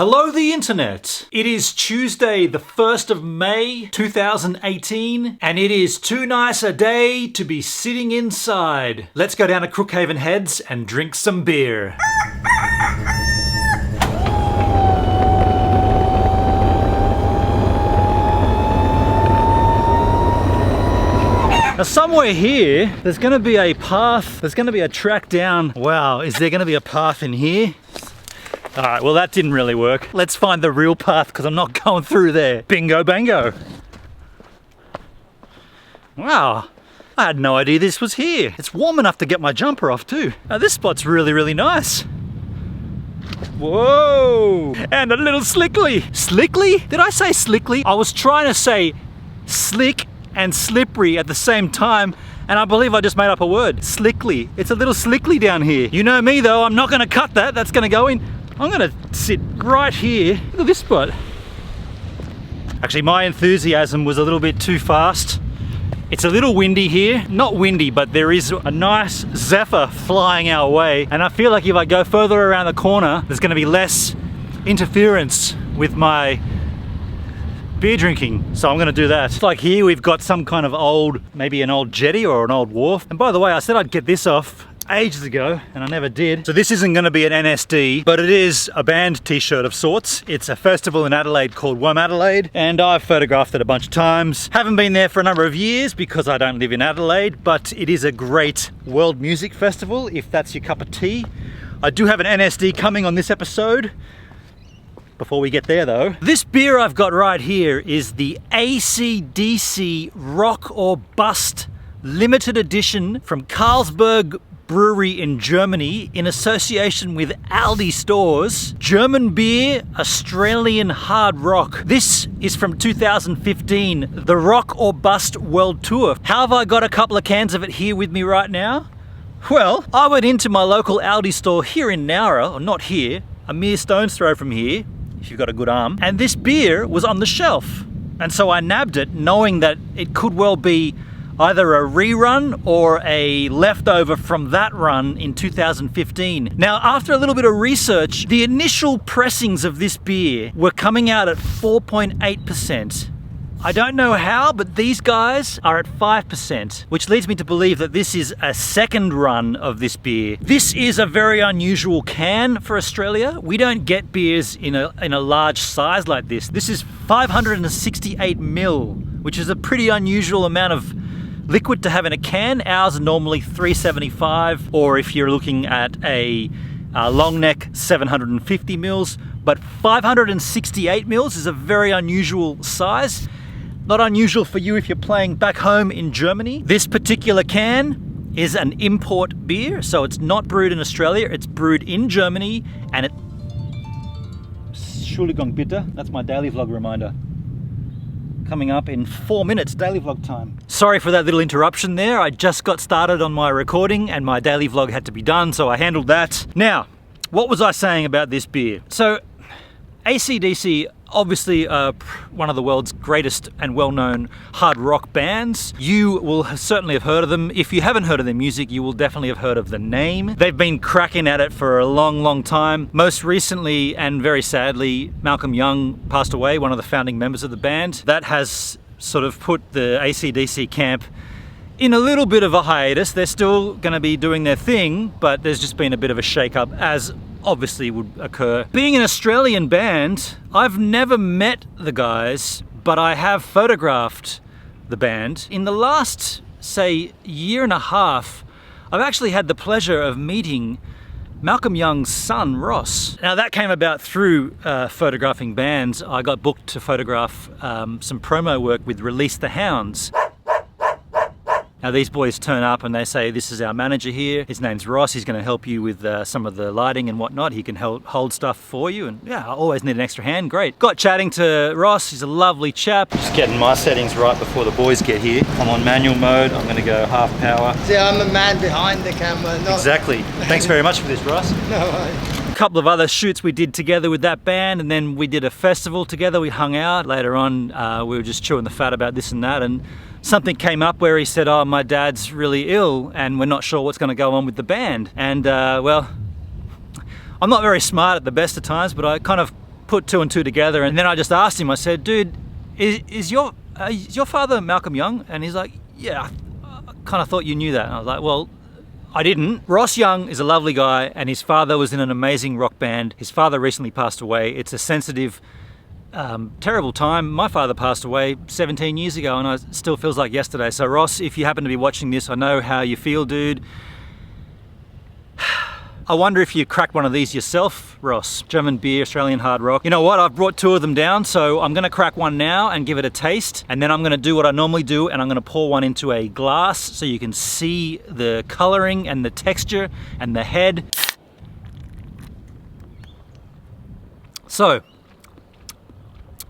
Hello the internet! It is Tuesday the 1st of May 2018 and it is too nice a day to be sitting inside. Let's go down to Crookhaven Heads and drink some beer. Now somewhere here, there's going to be a path, there's going to be a track down. Wow, is there going to be a path in here? Alright, well that didn't really work. Let's find the real path because I'm not going through there. Bingo bango. Wow, I had no idea this was here. It's warm enough to get my jumper off too. Now this spot's really nice. Whoa! And a little slickly. Slickly? Did I say slickly? I was trying to say slick and slippery at the same time, and I believe I just made up a word. Slickly. It's a little slickly down here. You know me though, I'm not gonna cut that. That's gonna go in. I'm gonna sit right here. Look at this spot. Actually, my enthusiasm was a little bit too fast. It's a little windy here. Not windy, but there is a nice zephyr flying our way. And I feel like if I go further around the corner, there's gonna be less interference with my beer drinking. So I'm gonna do that. It's like here we've got some kind of old, maybe an old jetty or an old wharf. And by the way, I said I'd get this off ages ago and I never did. So this isn't going to be an NSD, but it is a band t-shirt of sorts. It's a festival in Adelaide called Adelaide, and I've photographed it a bunch of times. Haven't been there for a number of years because I don't live in Adelaide, but it is a great world music festival if that's your cup of tea. I do have an NSD coming on this episode. Before we get there though, this beer I've got right here is the AC/DC Rock or Bust limited edition from Carlsberg Brewery in Germany in association with Aldi stores. German beer, Australian hard rock. This is from 2015, the Rock or Bust World Tour. How have I got a couple of cans of it here with me right now? Well, I went into my local Aldi store here in Nowra, or not here, a mere stone's throw from here, if you've got a good arm, and this beer was on the shelf. And so I nabbed it knowing that it could well be either a rerun or a leftover from that run in 2015. Now, after a little bit of research, the initial pressings of this beer were coming out at 4.8%. I don't know how, but these guys are at 5%, which leads me to believe that this is a second run of this beer. This is a very unusual can for Australia. We don't get beers in a large size like this. This is 568 ml, which is a pretty unusual amount of liquid to have in a can. Ours are normally 375, or if you're looking at a long neck, 750 mils, but 568 mils is a very unusual size. Not unusual for you if you're playing back home in Germany. This particular can is an import beer, so it's not brewed in Australia, it's brewed in Germany, and it... Entschuldigung bitte, that's my daily vlog reminder. Coming up in 4 minutes, daily vlog time. Sorry for that little interruption there. I just got started on my recording and my daily vlog had to be done, so I handled that. Now, what was I saying about this beer? So, AC/DC, obviously one of the world's greatest and well-known hard rock bands. You will certainly have heard of them. If you haven't heard of their music, you will definitely have heard of the name. They've been cracking at it for a long time. Most recently, and very sadly, Malcolm Young passed away, one of the founding members of the band. That has sort of put the AC/DC camp in a little bit of a hiatus. They're still going to be doing their thing, but there's just been a bit of a shake-up, as obviously would occur. Being an Australian band, I've never met the guys, but I have photographed the band. In the last, say, year and a half, I've actually had the pleasure of meeting Malcolm Young's son, Ross. Now that came about through photographing bands. I got booked to photograph some promo work with Release the Hounds. Now these boys turn up and they say, this is our manager here. His name's Ross. He's going to help you with some of the lighting and whatnot. He can hold stuff for you. And yeah, I always need an extra hand. Great. Got chatting to Ross. He's a lovely chap. Just getting my settings right before the boys get here. I'm on manual mode. I'm going to go half power. See, I'm the man behind the camera. Exactly. Thanks very much for this, Ross. No worries. A couple of other shoots we did together with that band, and then we did a festival together. We hung out. Later on, we were just chewing the fat about this and that, and something came up where he said, oh, my dad's really ill and we're not sure what's going to go on with the band. And well, I'm not very smart at the best of times, but I kind of put two and two together, and then I just asked him, I said, dude, is your father Malcolm Young? And he's like, yeah, I kind of thought you knew that. And I was like, well, I didn't. Ross Young is a lovely guy, and his father was in an amazing rock band. His father recently passed away. It's a sensitive, terrible time. My father passed away 17 years ago, and it still feels like yesterday. So Ross, if you happen to be watching this, I know how you feel, dude. I wonder if you cracked one of these yourself, Ross. German beer, Australian hard rock. You know what? I've brought two of them down, so I'm going to crack one now and give it a taste. And then I'm going to do what I normally do, and I'm going to pour one into a glass so you can see the coloring and the texture and the head. So,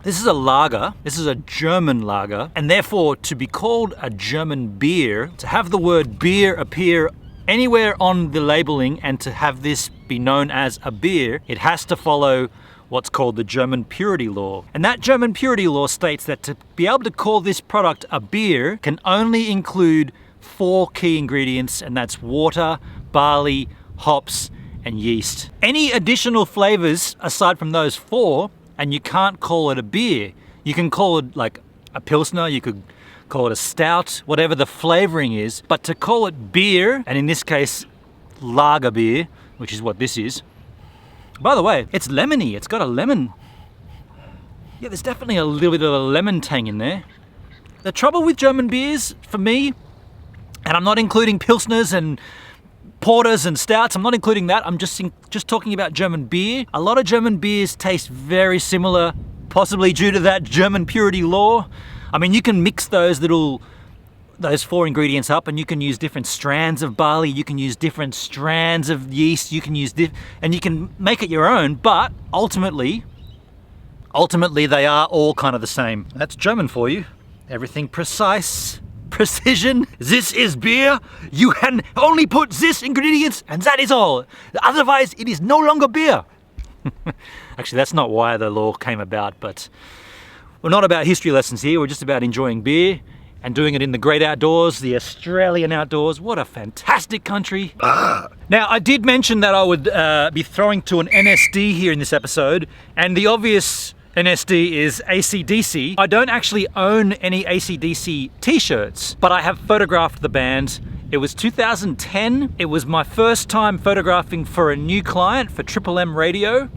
this is a lager. This is a German lager. And therefore, to be called a German beer, to have the word beer appear anywhere on the labeling and to have this be known as a beer, it has to follow what's called the German purity law. And that German purity law states that to be able to call this product a beer can only include 4 key ingredients, and that's water, barley, hops, and yeast. Any additional flavors aside from those 4, and you can't call it a beer. You can call it like a Pilsner, you could call it a stout, whatever the flavoring is, but to call it beer, and in this case, lager beer, which is what this is. By the way, it's lemony, it's got a lemon. Yeah, there's definitely a little bit of a lemon tang in there. The trouble with German beers, for me, and I'm not including Pilsners and porters and stouts, I'm not including that, I'm just talking about German beer. A lot of German beers taste very similar, possibly due to that German purity law. I mean, you can mix those 4 ingredients up, and you can use different strands of barley, you can use different strands of yeast, you can use and you can make it your own, but ultimately they are all kind of the same. That's German for you. Everything precise, precision. This is beer. You can only put this ingredients, and that is all. Otherwise, it is no longer beer. Actually, that's not why the law came about, but we're not about history lessons here, we're just about enjoying beer and doing it in the great outdoors, the Australian outdoors. What a fantastic country. Now, I did mention that I would be throwing to an NSD here in this episode, and the obvious NSD is AC/DC. I don't actually own any AC/DC t-shirts, but I have photographed the band. It was 2010. It was my first time photographing for a new client for Triple M Radio,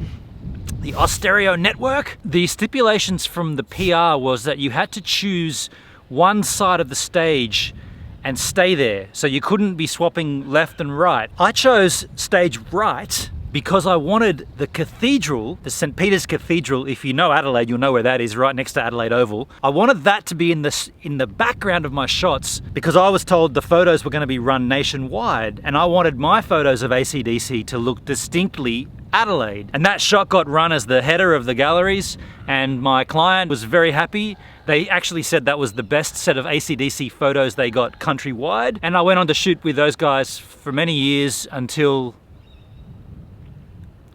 the Austereo network. The stipulations from the PR was that you had to choose one side of the stage and stay there, so you couldn't be swapping left and right. I chose stage right because I wanted the cathedral, the St. Peter's Cathedral. If you know Adelaide, you'll know where that is, right next to Adelaide Oval. I wanted that to be in the background of my shots because I was told the photos were going to be run nationwide, and I wanted my photos of AC/DC to look distinctly Adelaide. And that shot got run as the header of the galleries, and my client was very happy. They actually said that was the best set of AC/DC photos they got countrywide. And I went on to shoot with those guys for many years until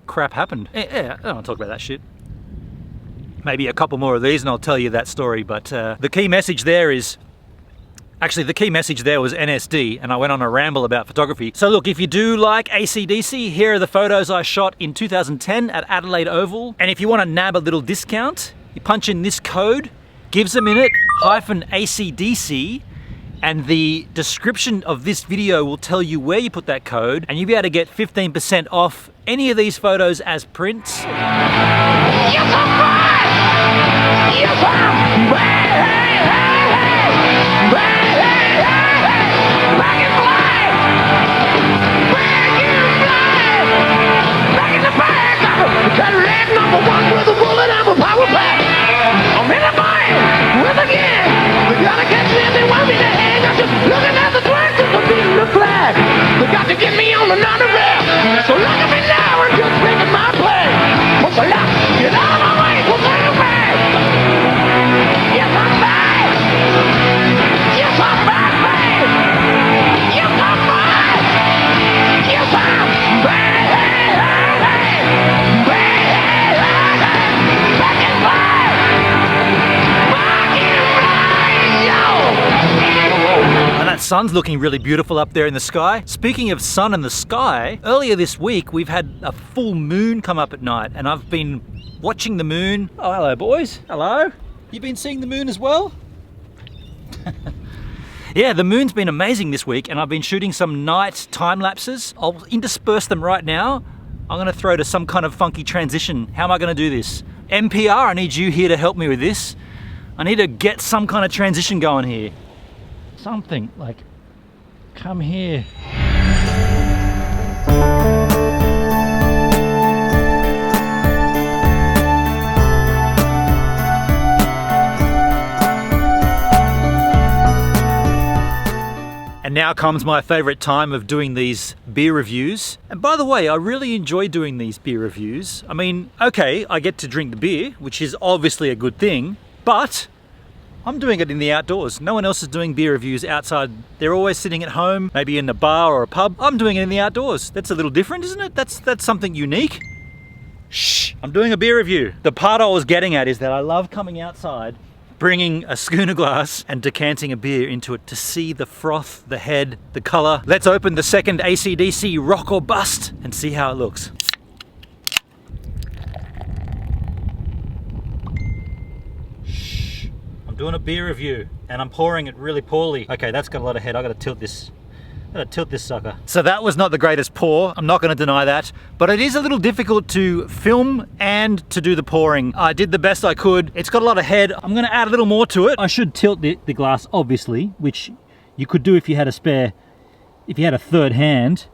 crap happened. Yeah, I don't want to talk about that shit. Maybe a couple more of these and I'll tell you that story, but the key message there is, actually the key message there was NSD, and I went on a ramble about photography. So look, if you do like AC/DC, here are the photos I shot in 2010 at Adelaide Oval, and if you want to nab a little discount, you punch in this code, gives a minute, -ACDC, and the description of this video will tell you where you put that code, and you'll be able to get 15% off any of these photos as prints. Get out of my way! sun's looking really beautiful up there in the sky. Speaking of sun and the sky, earlier this week we've had a full moon come up at night, and I've been watching the moon. Oh, hello boys. Hello. You been seeing the moon as well? Yeah, the moon's been amazing this week, and I've been shooting some night time lapses. I'll intersperse them right now. I'm gonna throw to some kind of funky transition. How am I gonna do this? NPR, I need you here to help me with this. I need to get some kind of transition going here. Something like, come here. And now comes my favorite time of doing these beer reviews. And by the way, I really enjoy doing these beer reviews. I mean, okay, I get to drink the beer, which is obviously a good thing, but I'm doing it in the outdoors. No one else is doing beer reviews outside. They're always sitting at home, maybe in a bar or a pub. I'm doing it in the outdoors. That's a little different, isn't it? That's something unique. Shh, I'm doing a beer review. The part I was getting at is that I love coming outside, bringing a schooner glass and decanting a beer into it to see the froth, the head, the color. Let's open the second AC/DC Rock or Bust and see how it looks. Shh, I'm doing a beer review and I'm pouring it really poorly. Okay, that's got a lot of head. I gotta tilt this. Sucker. So that was not the greatest pour, I'm not going to deny that, but it is a little difficult to film and to do the pouring. I did the best I could. It's got a lot of head. I'm going to add a little more to it. I should tilt the glass, obviously, which you could do if you had a spare, if you had a third hand.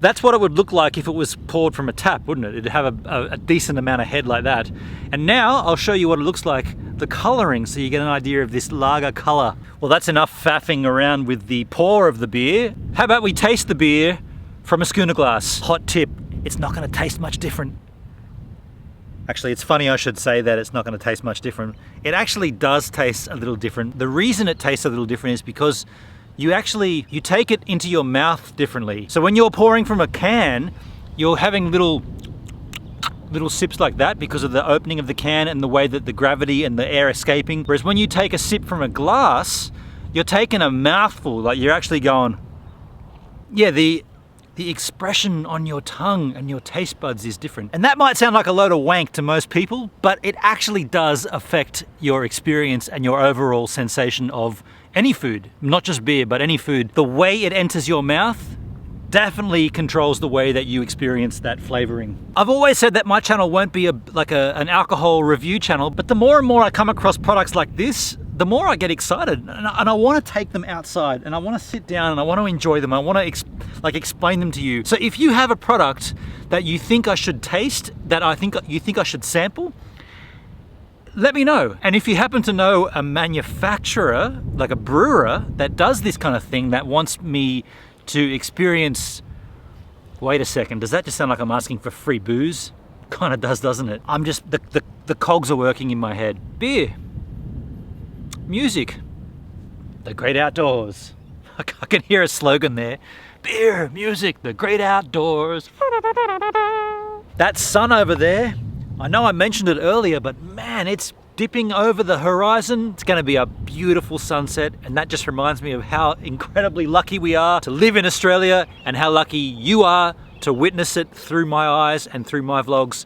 That's what it would look like if it was poured from a tap, wouldn't it? It'd have a decent amount of head like that. And now I'll show you what it looks like, the coloring, so you get an idea of this lager color. Well, that's enough faffing around with the pour of the beer. How about we taste the beer from a schooner glass? Hot tip, it's not gonna taste much different. Actually, it's funny I should say that it's not gonna taste much different. It actually does taste a little different. The reason it tastes a little different is because you take it into your mouth differently. So when you're pouring from a can, you're having little sips like that because of the opening of the can and the way that the gravity and the air escaping. Whereas when you take a sip from a glass, you're taking a mouthful, like you're actually going, yeah, the expression on your tongue and your taste buds is different. And that might sound like a load of wank to most people, but it actually does affect your experience and your overall sensation of any food, not just beer, but any food. The way it enters your mouth definitely controls the way that you experience that flavoring. I've always said that my channel won't be an alcohol review channel, but the more and more I come across products like this, the more I get excited, and I want to take them outside, and I want to sit down and I want to enjoy them. I want to explain them to you. So if you have a product that you think I should taste, that you think I should sample, let me know. And if you happen to know a manufacturer, like a brewer, that does this kind of thing, that wants me to experience... Wait a second, does that just sound like I'm asking for free booze? Kind of does, doesn't it? I'm just, the cogs are working in my head. Beer. Music. The great outdoors. I can hear a slogan there. Beer, music, the great outdoors. That sun over there, I know I mentioned it earlier, but man, it's dipping over the horizon. It's going to be a beautiful sunset, and that just reminds me of how incredibly lucky we are to live in Australia and how lucky you are to witness it through my eyes and through my vlogs.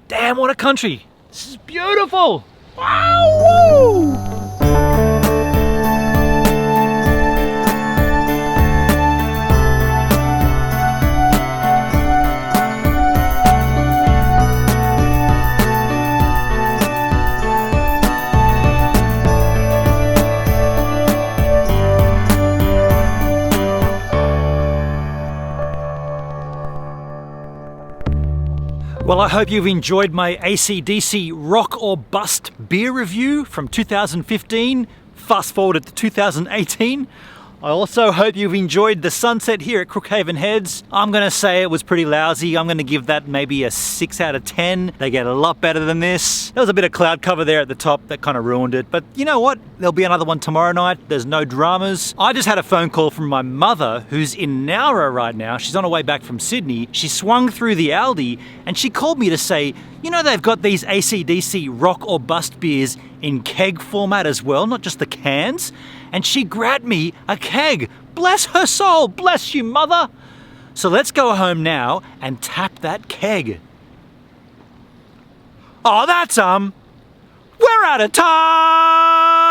Damn, what a country. This is beautiful. Wow! Woo! Well, I hope you've enjoyed my AC/DC Rock or Bust beer review from 2015, fast forwarded to 2018. I also hope you've enjoyed the sunset here at Crookhaven Heads. I'm gonna say it was pretty lousy. I'm gonna give that maybe a 6 out of 10. They get a lot better than this. There was a bit of cloud cover there at the top that kind of ruined it, but you know what? There'll be another one tomorrow night. There's no dramas. I just had a phone call from my mother, who's in Nowra right now. She's on her way back from Sydney. She swung through the Aldi and she called me to say, you know, they've got these AC/DC Rock or Bust beers in keg format as well, not just the cans. and she grabbed me a keg. Bless her soul, bless you, mother. So let's go home now and tap that keg. Oh, that's we're out of time!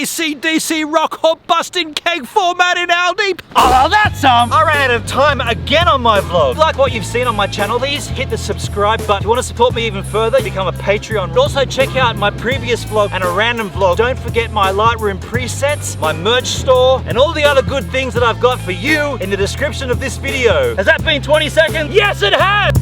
AC/DC rock hop busting keg format in Aldi. Oh, that's I ran out of time again on my vlog. If you like what you've seen on my channel, please hit the subscribe button. If you want to support me even further, become a Patreon. Also check out my previous vlog and a random vlog. Don't forget my Lightroom presets, my merch store, and all the other good things that I've got for you in the description of this video. Has that been 20 seconds? Yes, it has!